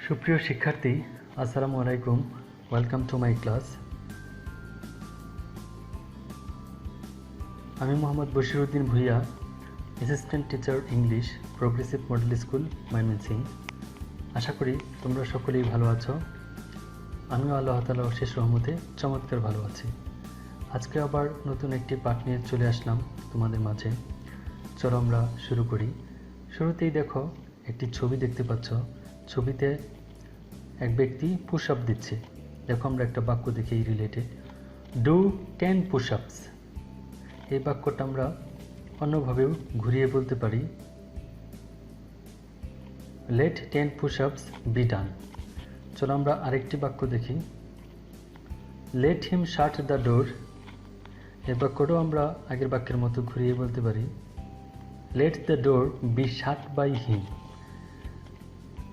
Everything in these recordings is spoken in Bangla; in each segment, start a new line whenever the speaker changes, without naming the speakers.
সুপ্রিয় শিক্ষার্থী, আসসালামু আলাইকুম। Welcome to my class. আমি Mohammad Bashiruddin Bhuiyan, assistant teacher English, progressive model school, Mymensingh. আশা করি তোমরা সকলেই ভালো আছো। আমিও আল্লাহ তাআলার অশেষ রহমতে চমৎকার ভালো আছি। আজকে আবার নতুন একটি পাঠ নিয়ে চলে আসলাম তোমাদের মাঝে। চলো আমরা শুরু করি। শুরুতেই দেখো একটি ছবি দেখতে পাচ্ছ। ছবিতে এক ব্যক্তি পুশ আপ দিচ্ছে। দেখো আমরা একটা বাক্য দেখি রিলেটেড, ডু 10 পুশ আপস। এই বাক্যটা আমরা অন্যভাবেও ঘুরিয়ে বলতে পারি, let 10 push ups be done. চলো আমরা আরেকটি বাক্য দেখি, let him shut the door. এই বাক্যটাও আমরা আগের বাক্যের মতো ঘুরিয়ে বলতে পারি, let the door be shut by him.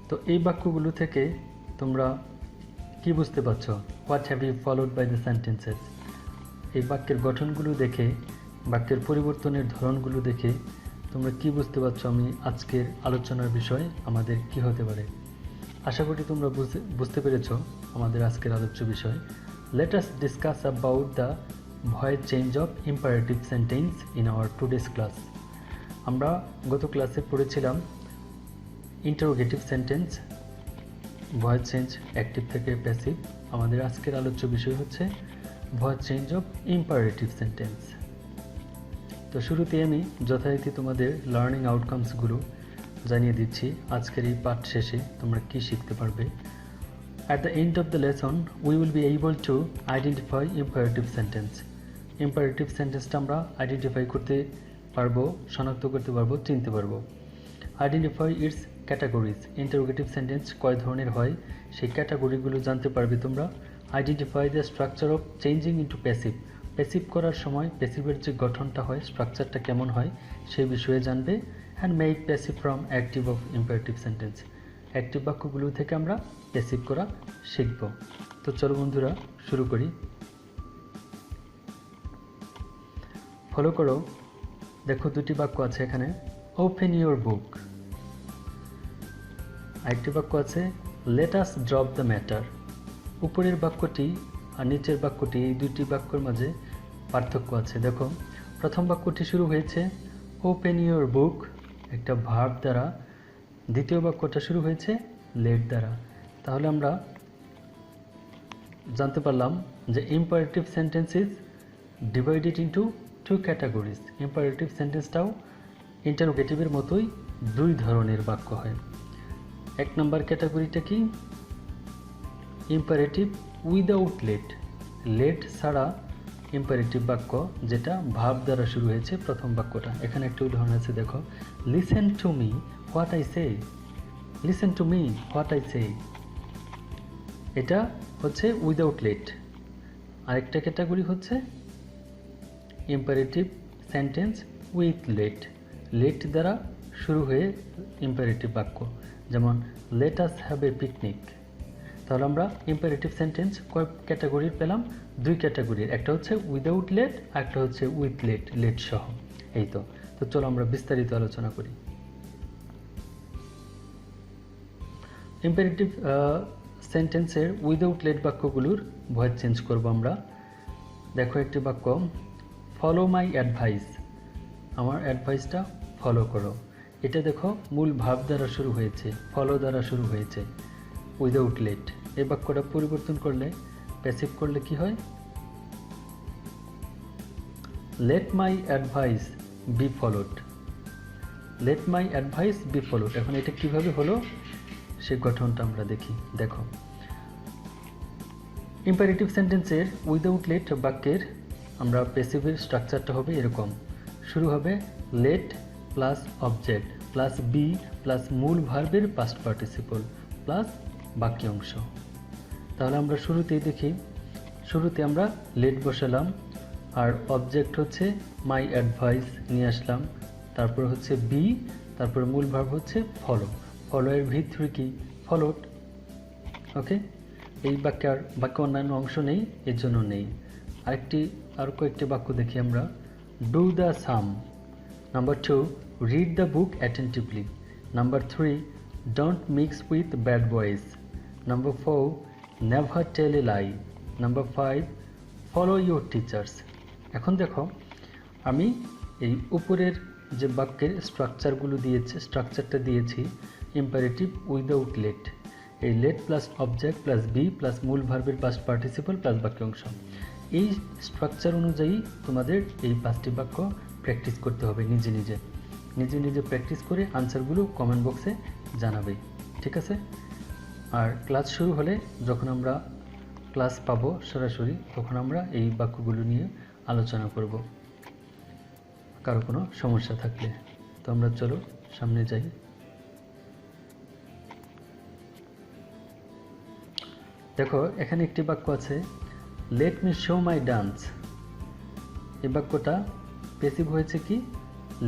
তো এই বাক্যগুলো থেকে তোমরা কি বুঝতে পারছো? What have you followed by the sentences. এই বাক্যের গঠনগুলো দেখে, বাক্যের পরিবর্তনের ধরনগুলো দেখে তোমরা কি বুঝতে পারছো আমি আজকের আলোচনার বিষয় আমাদের কি হতে পারে। আশা করি তোমরা বুঝতে পেরেছো আমাদের আজকের আলোচ্য বিষয়। Let us discuss about the voice change of imperative sentence in our today's class. আমরা গত ক্লাসে পড়েছিলাম interrogative sentence, voice change active থেকে প্যাসিভ। আমাদের আজকের আলোচ্য বিষয় হচ্ছে voice change of imperative sentence. তো শুরুতে আমি যথারীতি তোমাদের লার্নিং আউটকামসগুলো জানিয়ে দিচ্ছি। আজকের এই পাঠ শেষে তোমরা কি শিখতে পারবে। At the end of the lesson we will be able to identify imperative sentence. Imperative সেন্টেন্সটা আমরা আইডেন্টিফাই করতে পারবো, শনাক্ত করতে পারবো, চিনতে পারবো। Identify it's categories. Interrogative sentence কয় ধরনের হয় সেই ক্যাটাগরিগুলো জানতে পারবে তোমরা। Identify the structure of changing into passive. Passive করার সময় প্যাসিভের যে গঠনটা হয়, স্ট্রাকচারটা কেমন হয় সেই বিষয়ে জানবে। And make passive from active of imperative sentence. Active বাক্যগুলো থেকে আমরা প্যাসিভ করা শিখব। তো চলো বন্ধুরা শুরু করি। ফলো করো। দেখো দুটি বাক্য আছে এখানে, ওপেন ইউর বুক। আরেকটি বাক্য আছে let us drop the matter. উপরের বাক্যটি আর নিচের বাক্যটি, এই দুটি বাক্যের মাঝে পার্থক্য আছে। দেখো প্রথম বাক্যটি শুরু হয়েছে ওপেন ইউর বুক একটা ভার্ব দ্বারা, দ্বিতীয় বাক্যটা শুরু হয়েছে লেট দ্বারা। তাহলে আমরা জানতে পারলাম যে imperative sentence is divided into two categories. Imperative সেন্টেন্সটাও ইন্টারোগেটিভের মতোই দুই ধরনের বাক্য হয়। এক নম্বর ক্যাটাগরিটা কি? Imperative without let. লেট ছাড়া ইম্পারেটিভ বাক্য, যেটা ভাব দ্বারা শুরু হয়েছে প্রথম বাক্যটা। এখানে একটা উদাহরণ আছে, দেখো listen to me what I say. Listen to me what I say, এটা হচ্ছে উইদাউট লেট। আরেকটা ক্যাটাগরি হচ্ছে imperative sentence with let. Let দ্বারা শুরু হয়ে ইম্পারেটিভ বাক্য, যেমন let us have a picnic. তাহলে আমরা ইম্পারেটিভ সেন্টেন্স কয় ক্যাটাগরির পেলাম? দুই ক্যাটাগরির, একটা হচ্ছে উইদাউট লেট, একটা হচ্ছে উইথ লেট, লেট সহ। এই তো চলো আমরা বিস্তারিত আলোচনা করি। ইম্পারেটিভ সেন্টেন্সের উইদাউট লেট বাক্যগুলোর ভয়েস চেঞ্জ করব আমরা। দেখো একটি বাক্য, ফলো মাই অ্যাডভাইস। আমার অ্যাডভাইসটা ফলো করো। এটা দেখো মূল ভাব দ্বারা শুরু হয়েছে, ফলো দ্বারা শুরু হয়েছে, উইদাউট লেট। এই বাক্যটা পরিবর্তন করলে, প্যাসিভ করলে কি হয়? Late my advice be followed. Late my advice be followed. এখন এটা কিভাবে হলো সে গঠনটা আমরা দেখি। দেখো ইম্পারেটিভ সেন্টেন্সের উইদাউট লেট বাক্যের আমরা প্যাসিভের স্ট্রাকচারটা হবে এরকম। শুরু হবে let plus object plus be plus মূল ভার্বের পাস্ট পার্টিসিপল প্লাস বাকি অংশ। তাহলে আমরা শুরুতেই দেখি, শুরুতে আমরা লেট বসালাম, আর অবজেক্ট হচ্ছে মাই অ্যাডভাইস নিয়ে আসলাম, তারপর হচ্ছে বি, তারপর মূল ভার্ব হচ্ছে ফলো। ফলো এর ভিতরে কি? ফলোড। ওকে, এই বাক্য অন্যান্য অংশ নেই, এর জন্য নেই। আর কয়েকটি বাক্য দেখি আমরা, do the some. Number 2, read the book attentively. Number 3, don't mix with bad boys. Number 4 never tell a lie, number 5 follow your teachers. এখন দেখো আমি এই উপরের যে বাক্যের স্ট্রাকচারটা দিয়েছি ইম্পারেটিভ উইদাউট লেট, এই let plus object plus be plus মূল ভার্বের পাস্ট পার্টিসিপল প্লাস বাক্যাংশ, এই স্ট্রাকচার অনুযায়ী তোমাদের এই 5টি বাক্য প্র্যাকটিস করতে হবে নিজে নিজে প্র্যাকটিস করে আনসারগুলো কমেন্ট বক্সে জানাবে, ঠিক আছে? আর ক্লাস শুরু হলে যখন আমরা ক্লাস পাবো সরাসরি, তখন আমরা এই বাক্যগুলো নিয়ে আলোচনা করব কারো কোনো সমস্যা থাকলে। তো আমরা চলো সামনে যাই। দেখো এখানে একটি বাক্য আছে, let me show my dance. এই বাক্যটা প্যাসিভ হয়েছে কি,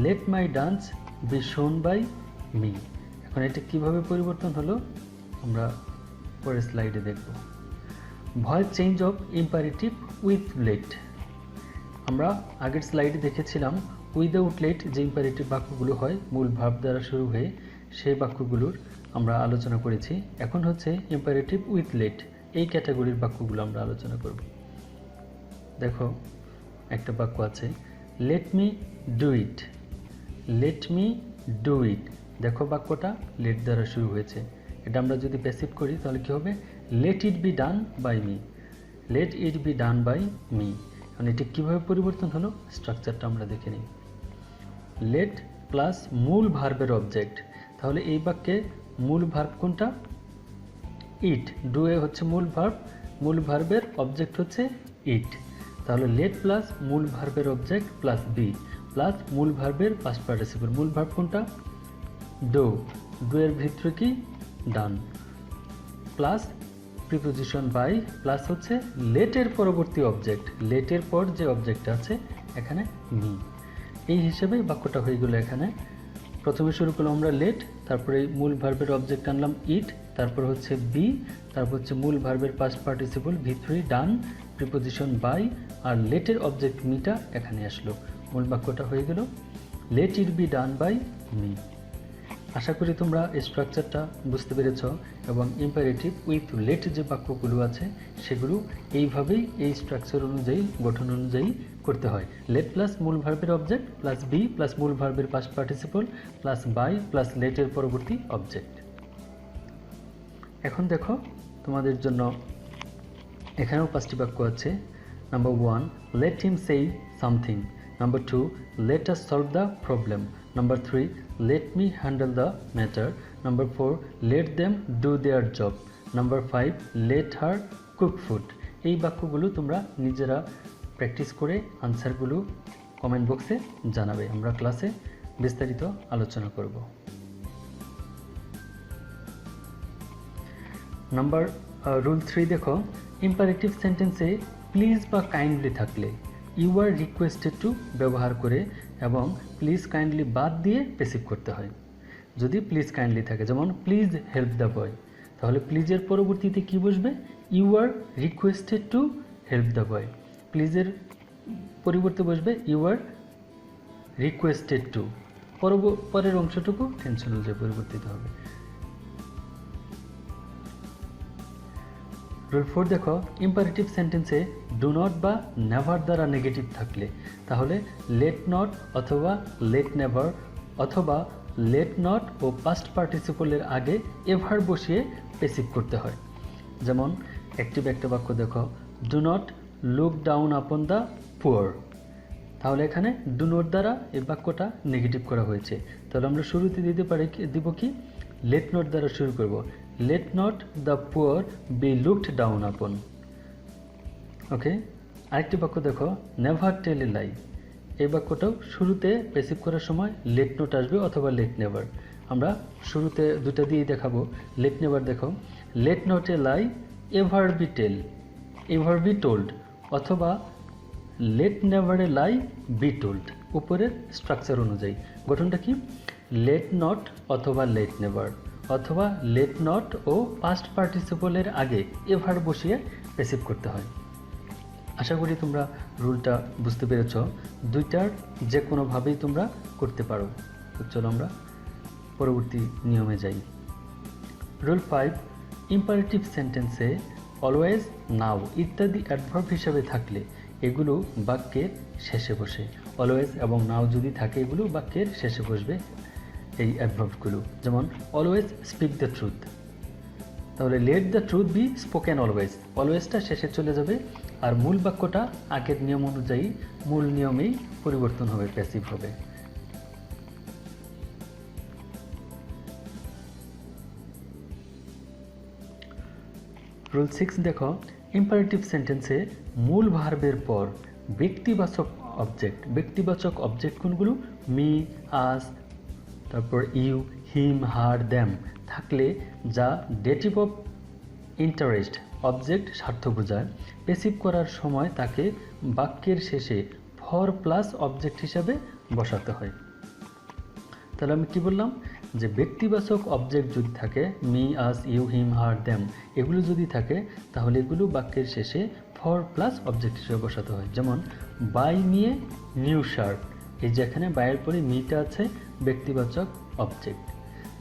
let my dance be shown by me. এখন এটা কিভাবে পরিবর্তন হলো আমরা পরের স্লাইডে দেখব। Voice change of imperative with let. আমরা আগের স্লাইডে দেখেছিলাম উইদাউট লেট যে ইম্পারেটিভ বাক্যগুলো হয় মূল ভার্ব দ্বারা শুরু হয়ে, সেই বাক্যগুলোর আমরা আলোচনা করেছি। এখন হচ্ছে ইম্পারেটিভ উইথ লেট, এই ক্যাটাগরির বাক্যগুলো আমরা আলোচনা করব। দেখো একটা বাক্য আছে, let me do it, let me do it. দেখো বাক্যটা লেট দ্বারা শুরু হয়েছে, এটা আমরা যদি প্যাসিভ করি তাহলে কি হবে, let it be done by me, let it be done by me. এখন এটি কীভাবে পরিবর্তন হলো স্ট্রাকচারটা আমরা দেখে নিই। লেট প্লাস মূল ভার্বের অবজেক্ট, তাহলে এই বাক্যে মূল ভার্ব কোনটা, ইট। ডু এ হচ্ছে মূল ভার্ব, মূল ভার্বের অবজেক্ট হচ্ছে ইট। তাহলে লেট প্লাস মূল ভার্বের অবজেক্ট প্লাস বি প্লাস মূল ভার্বের পাস্ট পার্টিসিপল। মূল ভার্ব কোনটা, ডু, ডু এর ভিতরে কি ডান, প্লাস প্রিপোজিশন বাই প্লাস হচ্ছে লেটের পরবর্তী অবজেক্ট, লেটের পর যে অবজেক্ট আছে এখানে মি। এই হিসেবে বাক্যটা হয়ে গেল। এখানে প্রথমে শুরু করলাম আমরা লেট, তারপরে মূল ভার্বের অবজেক্ট আনলাম ইট, তারপর হচ্ছে বি, তারপর হচ্ছে মূল ভার্বের পাস্ট পার্টিসিপল ভি3 ডান, প্রিপোজিশন বাই, আর লেটের অবজেক্ট মিটা এখানে আসলো। মূল বাক্যটা হয়ে গেল let it be done by me. আশা করি তোমরা এই স্ট্রাকচারটা বুঝতে পেরেছ এবং ইম্পারেটিভ উইথ লেট যে বাক্যগুলো আছে সেগুলো এইভাবেই এই স্ট্রাকচার অনুযায়ী গঠন অনুযায়ী করতে হয়। লেট প্লাস মূল ভার্বের অবজেক্ট প্লাস বি প্লাস মূল ভার্বের past participle plus by plus লেটের পরবর্তী অবজেক্ট। এখন দেখো তোমাদের জন্য এখানেও 5টি বাক্য আছে। নাম্বার 1, লেট হিম সেই something. Number 2, let us solve the problem. Number 3, let me handle the matter. Number 4, let them do their job. Number 5, let her cook food. এই বাক্যগুলো তোমরা নিজেরা প্র্যাকটিস করে আনসারগুলো কমেন্ট বক্সে জানাবে, আমরা ক্লাসে বিস্তারিত আলোচনা করব। নাম্বার রুল 3 দেখো, ইম্পারেটিভ সেন্টেন্সে প্লিজ বা কাইন্ডলি থাকলে ইউ আর রিকোয়েস্টেড টু ব্যবহার করে এবং প্লিজ কাইন্ডলি বাদ দিয়ে প্যাসিভ করতে হয়। যদি প্লিজ কাইন্ডলি থাকে, যেমন প্লিজ হেল্প দ্য বয়, তাহলে প্লিজের পরবর্তীতে কি বসবে, you are requested to help the boy. প্লিজের পরিবর্তে বসবে ইউ আর রিকোয়েস্টেড টু, পরের অংশটুকু টেনশন অনুযায়ী পরিবর্তিত হবে। রুল 4 দেখো, ইম্পারেটিভ সেন্টেন্সে ডু নট বা নেভার দ্বারা নেগেটিভ থাকলে তাহলে লেট নট অথবা লেট নেভার অথবা লেট নট ও পাস্ট পার্টিসিপলের আগে এভার বসিয়ে প্যাসিভ করতে হয়। যেমন অ্যাক্টিভ একটা বাক্য দেখো, do not look down upon the poor, তাহলে এখানে ডু নট দ্বারা এই বাক্যটা নেগেটিভ করা হয়েছে, তাহলে আমরা শুরুতে দিব কি লেট নট দ্বারা শুরু করব, let not the poor be looked down upon. Okay, আরেকটি বাক্য দেখো, নেভার টেল এ লাই। এই বাক্যটাও শুরুতে প্যাসিভ করার সময় লেট নট আসবে অথবা লেট নেভার। আমরা শুরুতে দুটা দিয়ে দেখাবো। লেট নেভার দেখো, let not a lie ever be tell, ever be told, অথবা let never a lie be told. উপরের স্ট্রাকচার অনুযায়ী গঠনটা কি, লেট নট অথবা লেট নেভার অথবা লেট নট ও পাস্ট পার্টিসিপলের আগে এভার বসিয়ে প্যাসিভ করতে হয়। আশা করি তোমরা রুলটা বুঝতে পেরেছ, দুইটার যে কোনোভাবেই তোমরা করতে পারো। তো চলো আমরা পরবর্তী নিয়মে যাই। রুল 5, ইম্পারেটিভ সেন্টেন্সে অলওয়েজ, নাও ইত্যাদি অ্যাডভার্ব হিসাবে থাকলে এগুলো বাক্যের শেষে বসে। অলওয়েজ এবং নাও যদি থাকে এগুলো বাক্যের শেষে বসবে এই অ্যাডভার্বগুলো। যেমন অলওয়েজ স্পিক দ্য ট্রুথ, তাহলে let the truth be spoken always, অলওয়েজটা শেষে চলে যাবে আর মূল বাক্যটা আগের নিয়ম অনুযায়ী মূল নিয়মেই পরিবর্তন হবে, প্যাসিভ হবে। রুল 6 দেখো, ইম্পারেটিভ সেন্টেন্সে মূল ভার্বের পর ব্যক্তিবাচক অবজেক্ট কোনগুলো? মি, আস, তারপর ইউ, হিম, হার, দ্যাম থাকলে যা ডেটিভ অফ ইন্টারেস্ট অবজেক্ট স্বার্থ বোঝায়, প্যাসিভ করার সময় তাকে বাক্যের শেষে ফর প্লাস অবজেক্ট হিসাবে বসাতে হয়। তাহলে আমি কি বললাম যে ব্যক্তিবাচক অবজেক্ট যদি থাকে, me, us, you, him, her, them এগুলো যদি থাকে তাহলে এগুলো বাক্যের শেষে ফর প্লাস অবজেক্ট হিসেবে বসাতে হয়। যেমন buy me a new shirt, এই যেখানে বাইয়ের পরে মিটা আছে ব্যক্তিবাচক অবজেক্ট,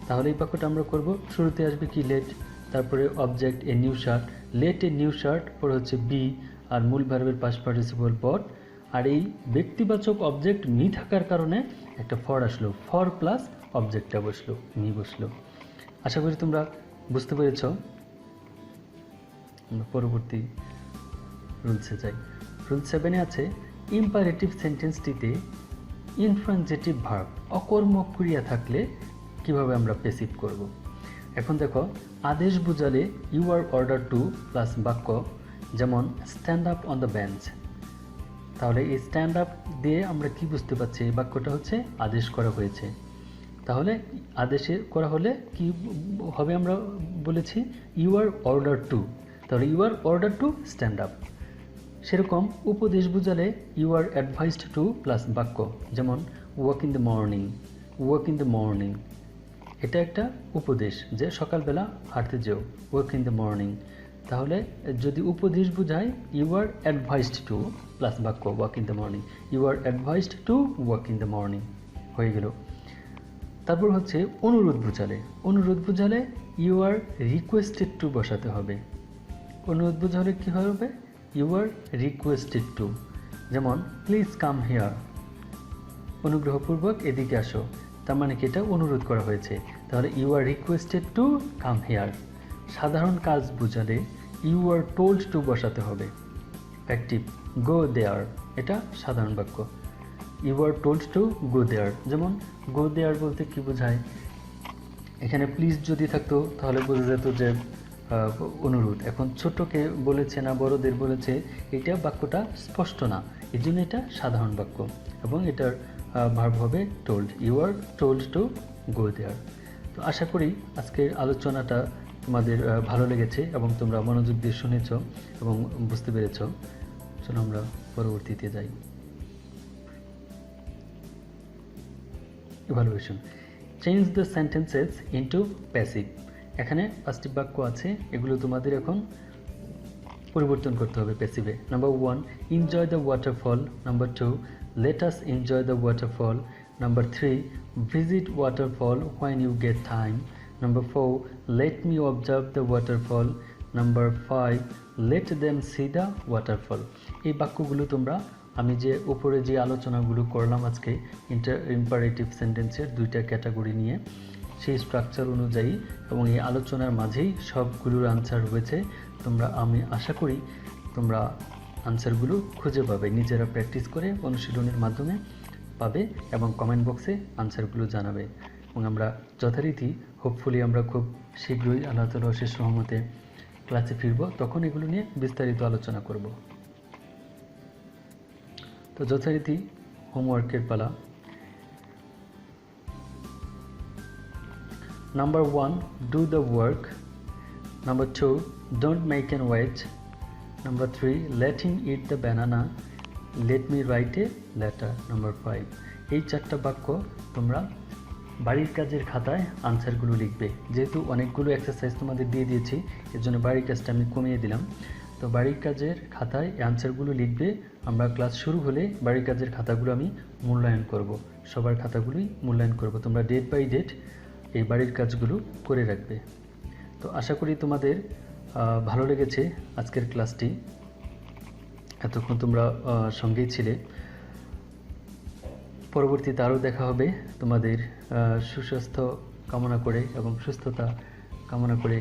তাহলে এই বাক্যটা আমরা করব। শুরুতে আসবে কি? লেট, তারপরে object a new shirt, let a new shirt, পরে হচ্ছে বি আর মূল ভার্বের পাস্ট পার্টিসিপল বট, আর এই ব্যক্তিবাচক অবজেক্ট মি থাকার কারণে একটা ফর আসলো, ফর প্লাস অবজেক্টটা বসলো, মি বসলো। আশা করি তোমরা বুঝতে পেরেছ। আমরা পরবর্তী রুলসে যাই। রুল 7-এ আছে ইম্পারেটিভ সেন্টেন্সটিতে ইনফ্রাঞ্জেটিভ ভার্ব অকর্মক ক্রিয়া থাকলে কিভাবে আমরা প্যাসিভ করব। এখন দেখো, আদেশ বোঝালে you are order to plus বাক্য, যেমন stand up on the bench, তাহলে এই স্ট্যান্ড আপ দিয়ে আমরা কি বুঝতে পারছি? এই বাক্যটা হচ্ছে আদেশ করা হয়েছে। তাহলে আদেশে করা হলে কি হবে? আমরা বলেছি ইউ আর অর্ডার টু, তাহলে you are order to stand up. সেরকম উপদেশ বোঝালে you are advised to plus বাক্য, যেমন walk in the morning, walk in the morning এটা একটা উপদেশ যে সকালবেলা হাঁটতে যেও, ওয়াক ইন দ্য মর্নিং। তাহলে যদি উপদেশ বোঝায় you are advised to plus বাক্য walk in the morning, you are advised to walk in the morning হয়ে গেল। তারপর হচ্ছে অনুরোধ বোঝালে ইউ আর রিকোয়েস্টেড টু বসাতে হবে। অনুরোধ বোঝালে কী হবে? ইউ আর রিকোয়েস্টেড টু, যেমন প্লিজ কাম হিয়ার, অনুগ্রহপূর্বক এদিকে আসো, তার মানে কি এটা অনুরোধ করা হয়েছে, তাহলে you are requested to come here. সাধারণ কাজ বোঝালে ইউ আর টোল্ড টু বসাতে হবে। অ্যাক্টিভ, গো দেয়ার, এটা সাধারণ বাক্য, you are told to go there. যেমন গো দেয়ার বলতে কি বোঝায়? এখানে প্লিজ যদি থাকতো তাহলে বোঝা যেত যে অনুরোধ, এখন ছোটকে বলেছে না বড়দের বলেছে, এটা বাক্যটা স্পষ্ট না, এই জন্য এটা সাধারণ বাক্য এবং এটার ভার্ব হবে told, you are told to go there. তো আশা করি আজকের আলোচনাটা তোমাদের ভালো লেগেছে এবং তোমরা মনোযোগ দিয়ে শুনেছ এবং বুঝতে পেরেছ। চলো আমরা পরবর্তীতে যাই। Evaluation, change the sentences into passive. এখানে 5টি বাক্য আছে, এগুলো তোমাদের এখন পরিবর্তন করতে হবে প্যাসিভে। Number 1, enjoy the waterfall. Number 2, let us enjoy the waterfall. Number 3, visit waterfall when you get time. Number 4, let me observe the waterfall. Number 5, let them see the waterfall. এই বাক্যগুলো তোমরা আমি যে উপরে যে আলোচনাগুলো করলাম আজকে ইম্পারেটিভ সেন্টেন্সের 2টা ক্যাটাগরি নিয়ে, সেই স্ট্রাকচার অনুযায়ী এবং এই আলোচনার মাঝেই সবগুলোর আনসার রয়েছে। আমি আশা করি তোমরা আনসারগুলো খুঁজে পাবে, নিজেরা প্র্যাকটিস করে অনুশীলনের মাধ্যমে পাবে এবং কমেন্ট বক্সে আনসারগুলো জানাবে। এবং আমরা যথারীতি হোপফুলি আমরা খুব শীঘ্রই আল্লাহ তাআলার অশেষ রহমতে ক্লাসে ফিরব, তখন এগুলো নিয়ে বিস্তারিত আলোচনা করব। তো যথারীতি হোমওয়ার্কের পালা। Number 1, do the work. Number 2, don't make an wait. Number 3, let him eat the banana. Let me write a letter. Number 5. এই 4টা বাক্য তোমরা বাড়ির কাজের খাতায় আনসারগুলো লিখবে। যেহেতু অনেকগুলো এক্সারসাইজ তোমাদের দিয়ে দিয়েছি, এর জন্য বাড়ির কাজটা আমি কমিয়ে দিলাম। তো বাড়ির কাজের খাতায় এই আনসারগুলো লিখবে। আমরা ক্লাস শুরু হলে বাড়ির কাজের খাতাগুলো আমি মূল্যায়ন করব, সবার খাতাগুলোই মূল্যায়ন করব। তোমরা ডেট বাই ডেট এই বাড়ির কাজগুলো করে রাখবে। তো আশা করি তোমাদের ভালো লেগেছে আজকের ক্লাসটি। এতক্ষণ তোমরা সঙ্গেই ছিলে। পরবর্তীতে আরও দেখা হবে। তোমাদের সুস্বাস্থ্য কামনা করে এবং সুস্থতা কামনা করে